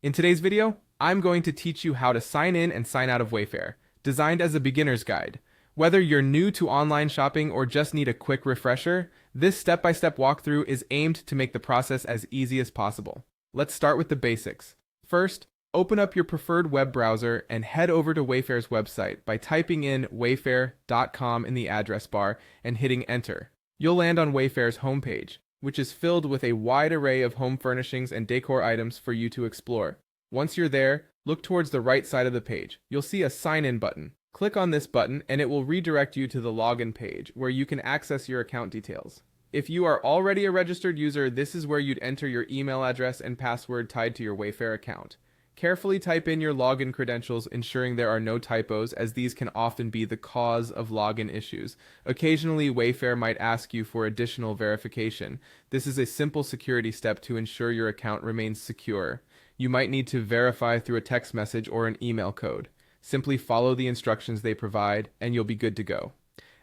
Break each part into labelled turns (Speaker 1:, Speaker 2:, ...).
Speaker 1: In today's video, I'm going to teach you how to sign in and sign out of Wayfair, designed as a beginner's guide. Whether you're new to online shopping or just need a quick refresher, this step-by-step walkthrough is aimed to make the process as easy as possible. Let's start with the basics. First, open up your preferred web browser and head over to Wayfair's website by typing in wayfair.com in the address bar and hitting enter. You'll land on Wayfair's homepage, which is filled with a wide array of home furnishings and decor items for you to explore. Once you're there, look towards the right side of the page. You'll see a sign-in button. Click on this button and it will redirect you to the login page where you can access your account details. If you are already a registered user, this is where you'd enter your email address and password tied to your Wayfair account. Carefully type in your login credentials, ensuring there are no typos, as these can often be the cause of login issues. Occasionally, Wayfair might ask you for additional verification. This is a simple security step to ensure your account remains secure. You might need to verify through a text message or an email code. Simply follow the instructions they provide, and you'll be good to go.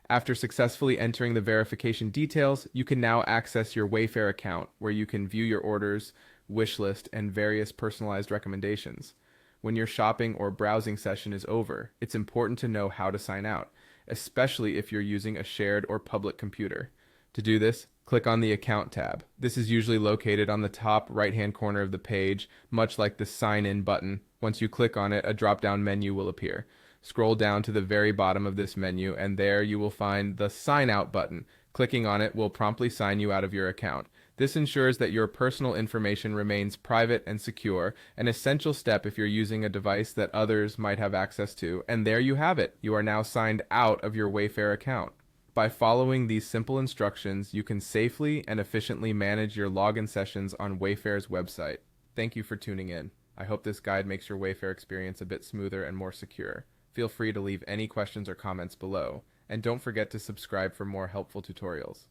Speaker 1: After successfully entering the verification details, you can now access your Wayfair account, where you can view your orders, wish list, and various personalized recommendations. When your shopping or browsing session is over, it's important to know how to sign out, especially if you're using a shared or public computer. To do this, click on the Account tab. This is usually located on the top right-hand corner of the page, much like the Sign In button. Once you click on it, a drop-down menu will appear. Scroll down to the very bottom of this menu, and there you will find the Sign Out button. Clicking on it will promptly sign you out of your account. This ensures that your personal information remains private and secure, an essential step if you're using a device that others might have access to. And there you have it. You are now signed out of your Wayfair account. By following these simple instructions, you can safely and efficiently manage your login sessions on Wayfair's website. Thank you for tuning in. I hope this guide makes your Wayfair experience a bit smoother and more secure. Feel free to leave any questions or comments below, and don't forget to subscribe for more helpful tutorials.